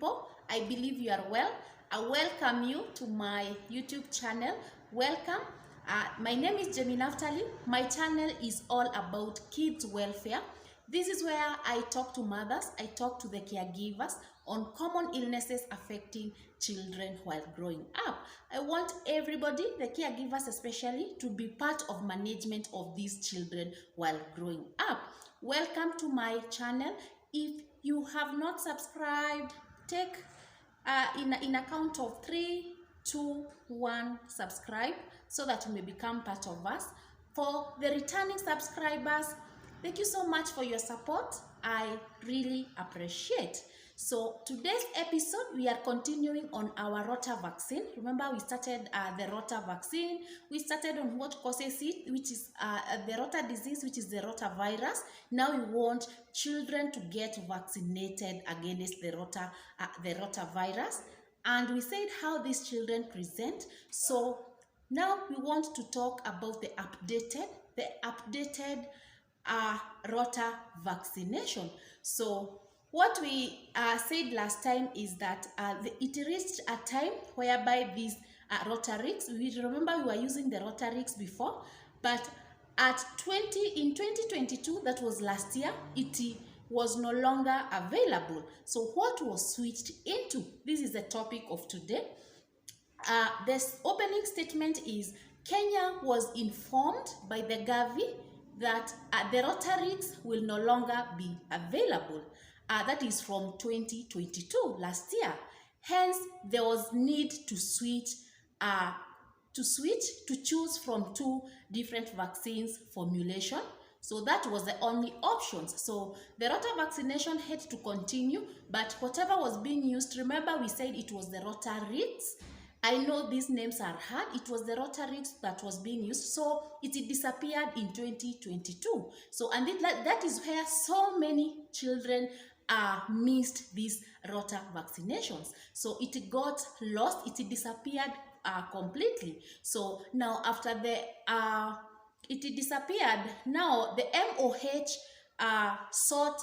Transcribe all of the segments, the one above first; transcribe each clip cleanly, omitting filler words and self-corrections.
people. I believe you are well. I welcome you to my YouTube channel. Welcome. My name is Jamie Naftali. My channel is all about kids' welfare. This is where I talk to mothers, I talk to the caregivers on common illnesses affecting children while growing up. I want everybody, the caregivers especially, to be part of management of these children while growing up. Welcome to my channel. If you have not subscribed, take in a count of 3, 2, 1, subscribe so that you may become part of us. For the returning subscribers, thank you so much for your support. I really appreciate. So today's episode, we are continuing on our Rota vaccine. Remember, we started the Rota vaccine. We started on what causes it, which is the Rota disease, which is the rotavirus. Now we want children to get vaccinated against the rotavirus. And we said how these children present. So now we want to talk about the updated Rota vaccination. So what we said last time is that it reached a time whereby these Rotarix, we remember we were using the Rotarix before, but in 2022, that was last year, it was no longer available. So what was switched into? This is the topic of today. This opening statement is Kenya was informed by the Gavi that the Rotarix will no longer be available. That is from 2022, last year. Hence, there was need to choose from 2 different vaccines formulation. So that was the only options. So the Rota vaccination had to continue, but whatever was being used, remember we said it was the Rotarix. I know these names are hard. It was the Rotarix that was being used. So it disappeared in 2022. So, and that is where so many children missed these Rota vaccinations. So it got lost. It disappeared completely. So now after it disappeared, now the MOH sought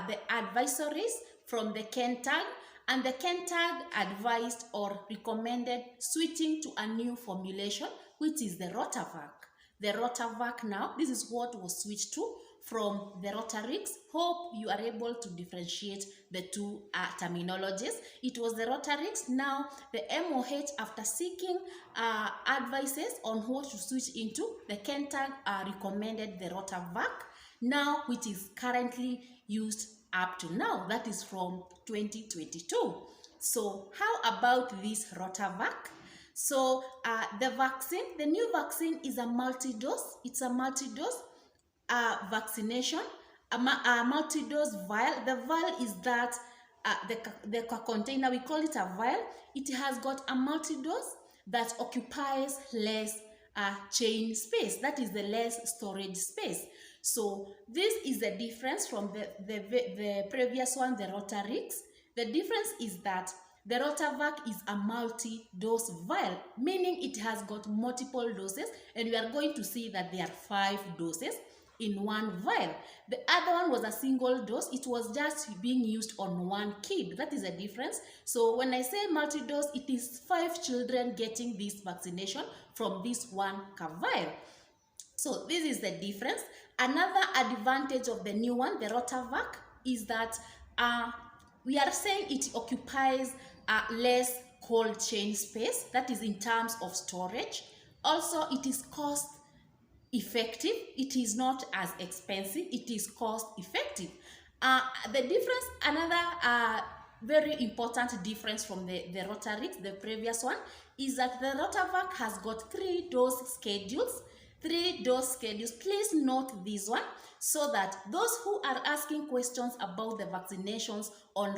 the advisories from the KENTAG, and the KENTAG advised or recommended switching to a new formulation, which is the Rotavac. The Rotavac now, this is what was switched to from the Rotarix. Hope you are able to differentiate the 2 terminologies. It was the Rotarix. Now the MOH, after seeking advices on what to switch into, the KENTAG recommended the Rotavac, now which is currently used up to now. That is from 2022. So how about this Rotavac? So the new vaccine is a multi-dose. It's a multi-dose vaccination, a multi-dose vial. The vial is that the container, we call it a vial. It has got a multi-dose that occupies less chain space. That is the less storage space. So this is the difference from the previous one, the Rotarix. The difference is that the Rotavac is a multi-dose vial, meaning it has got multiple doses, and we are going to see that there are 5 doses in one vial. The other one was a single dose. It was just being used on 1 kid. That is a difference. So when I say multi-dose, it is 5 children getting this vaccination from this 1 vial. So this is the difference. Another advantage of the new one, the Rotavac, is that we are saying it occupies less cold chain space. That is in terms of storage. Also, it is cost effective. It is not as expensive. It is cost effective. The difference, another very important difference from the Rotarix, the previous one, is that the Rotavac has got 3 dose schedules. 3 dose schedules. Please note this one so that those who are asking questions about the vaccinations on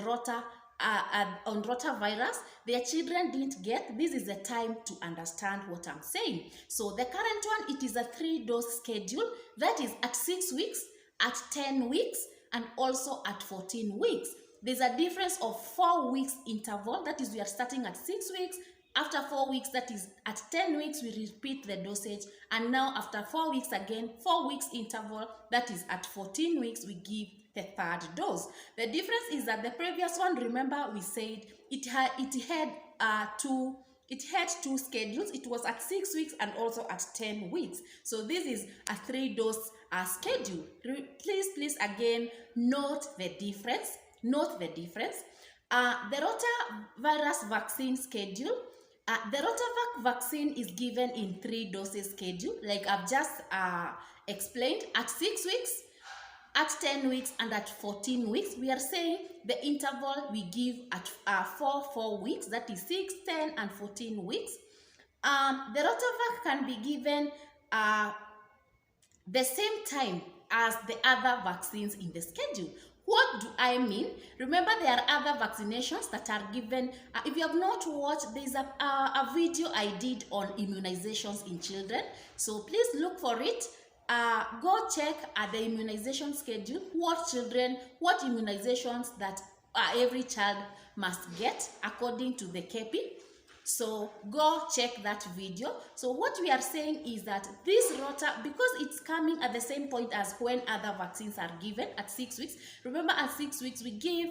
rotavirus, their children didn't get. This is the time to understand what I'm saying. So the current one, it is a 3 dose schedule that is at 6 weeks, at 10 weeks, and also at 14 weeks. There's a difference of 4 weeks interval. That is, we are starting at 6 weeks. After 4 weeks, that is at 10 weeks, we repeat the dosage. And now after 4 weeks again, 4 weeks interval, that is at 14 weeks, we give the third dose. The difference is that the previous one, remember we said it had two schedules. It was at 6 weeks and also at 10 weeks. So this is a 3-dose schedule. Please again note the difference. Note the difference. The rotavirus vaccine schedule. The Rotavac vaccine is given in 3 doses schedule, like I've just explained, at 6 weeks, at 10 weeks, and at 14 weeks. We are saying the interval we give at 4 weeks, that is 6, 10, and 14 weeks. The Rotavac can be given the same time as the other vaccines in the schedule. What do I mean? Remember, there are other vaccinations that are given. If you have not watched, there's a video I did on immunizations in children. So please look for it. Go check at the immunization schedule, what immunizations that every child must get according to the KP. So go check that video. So what we are saying is that this Rota, because it's coming at the same point as when other vaccines are given at 6 weeks. Remember, at 6 weeks we give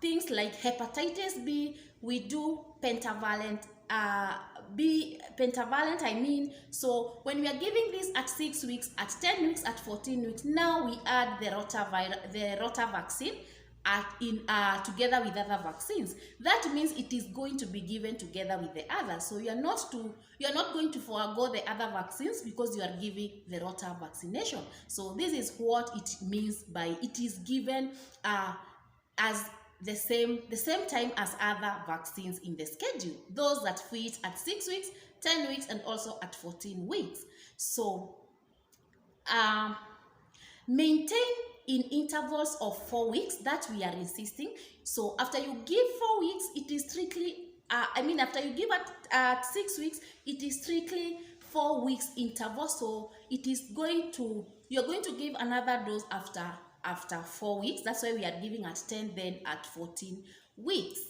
things like hepatitis B. We do pentavalent So when we are giving this at 6 weeks, at 10 weeks, at 14 weeks, now we add the Rota vaccine together with other vaccines. That means it is going to be given together with the others. So you are not going to forego the other vaccines because you are giving the Rota vaccination. So this is what it means by it is given as the same time as other vaccines in the schedule. Those that fit at 6 weeks, 10 weeks, and also at 14 weeks. So maintain in intervals of 4 weeks, that we are insisting. So after you give 4 weeks, it is strictly, after you give at 6 weeks, it is strictly 4 weeks interval. So it is you're going to give another dose after 4 weeks. That's why we are giving at 10, then at 14 weeks.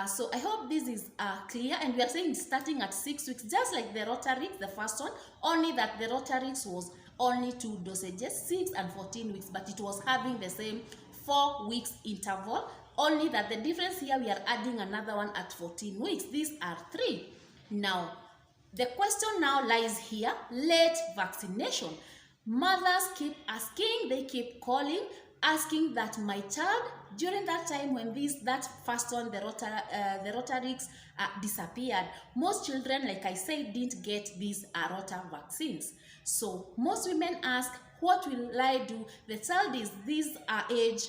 So I hope this is clear, and we are saying starting at 6 weeks, just like the Rotavac, the first one, only that the Rotavac was only 2 dosages, 6 and 14 weeks, but it was having the same 4 weeks interval, only that the difference here, we are adding another one at 14 weeks. These are 3. Now, the question now lies here, late vaccination. Mothers keep asking, they keep calling, asking that my child, during that time when that first one, the Rotavac disappeared, most children, like I said, didn't get these Rota vaccines. So most women ask, what will I do? The child is this age.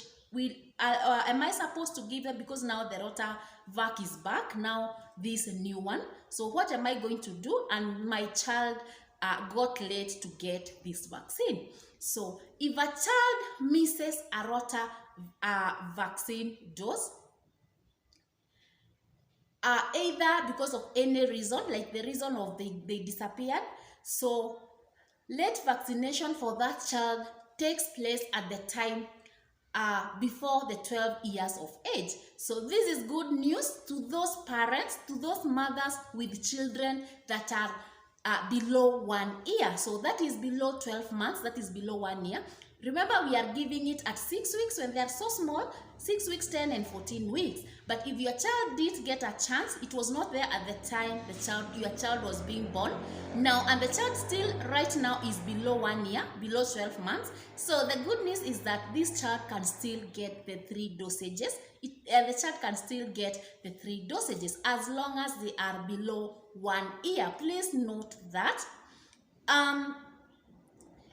Am I supposed to give it because now the Rotavac is back? Now this new one. So what am I going to do? And my child got late to get this vaccine. So if a child misses a Rota vaccine dose, either because of any reason, like the reason of they disappeared, so late vaccination for that child takes place at the time before the 12 years of age. So this is good news to those parents, to those mothers with children that are below 1 year. So that is below 12 months, that is below 1 year. Remember, we are giving it at 6 weeks when they are so small, 6 weeks, 10 and 14 weeks. But if your child did get a chance, it was not there at the time your child was being born. Now, and the child still right now is below 1 year, below 12 months. So the good news is that this child can still get the 3 dosages. The child can still get the 3 dosages as long as they are below 1 year. Please note that.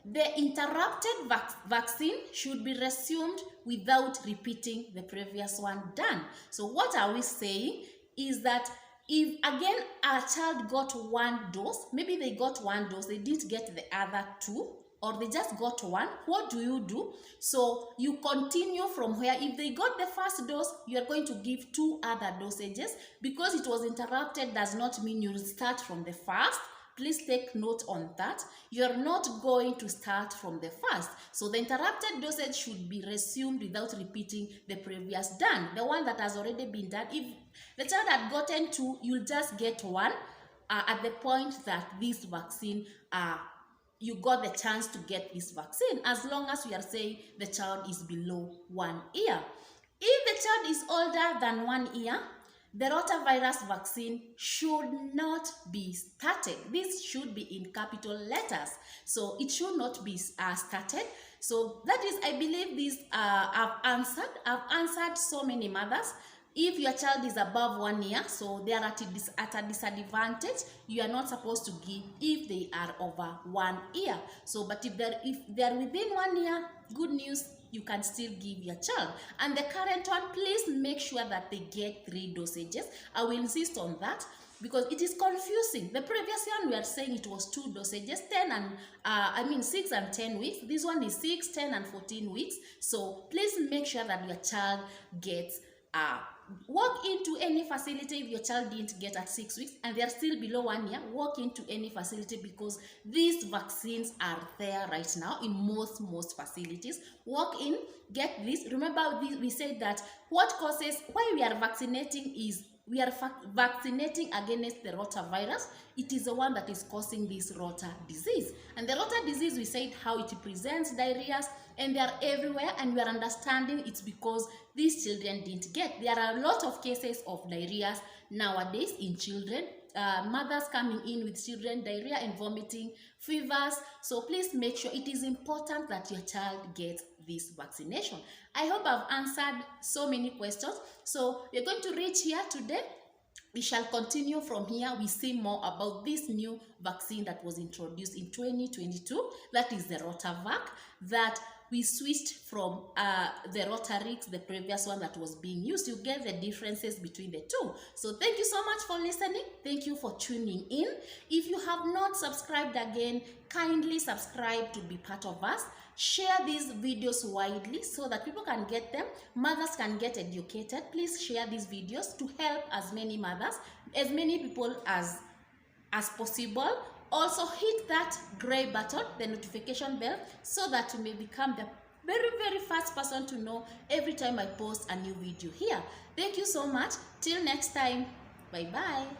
The interrupted vaccine should be resumed without repeating the previous one done. So what are we saying is that if again a child got 1 dose, maybe they got 1 dose, they didn't get the other 2, or they just got 1, what do? So you continue from where, if they got the first dose, you are going to give 2 other dosages. Because it was interrupted does not mean you start from the first. Please take note on that. You're not going to start from the first. So the interrupted dosage should be resumed without repeating the previous done. The one that has already been done. If the child had gotten 2, you'll just get 1 at the point that this vaccine you got the chance to get this vaccine, as long as we are saying the child is below 1 year. If the child is older than 1 year, the rotavirus vaccine should not be started. This should be in capital letters. So it should not be started. So that is, I believe this I've answered so many mothers. If your child is above 1 year, so they are at a disadvantage, you are not supposed to give if they are over 1 year. So, but if they're within 1 year, good news, you can still give your child. And the current one, please make sure that they get 3 dosages. I will insist on that because it is confusing. The previous one we are saying it was 2 dosages, 6 and 10 weeks. This one is 6, 10 and 14 weeks. So please make sure that your child gets walk into any facility. If your child didn't get at 6 weeks and they are still below 1 year, walk into any facility because these vaccines are there right now in most facilities. Walk in, get this. Remember, we said that why we are vaccinating is we are vaccinating against the rotavirus. It is the one that is causing this Rota disease. And the Rota disease, we said how it presents diarrhea, and they are everywhere, and we are understanding it's because these children didn't get. There are a lot of cases of diarrhea nowadays in children. Mothers coming in with children, diarrhea and vomiting, fevers. So please make sure, it is important that your child gets this vaccination. I hope I've answered so many questions. So we're going to reach here today. We shall continue from here. We see more about this new vaccine that was introduced in 2022. That is the Rotavac, that we switched from the Rotarix, the previous one that was being used. You get the differences between the two. So thank you so much for listening. Thank you for tuning in. If you have not subscribed again, kindly subscribe to be part of us. Share these videos widely so that people can get them. Mothers can get educated. Please share these videos to help as many mothers, as many people as possible. Also hit that gray button, the notification bell, so that you may become the very first person to know every time I post a new video here. Thank you so much. Till next time. Bye bye.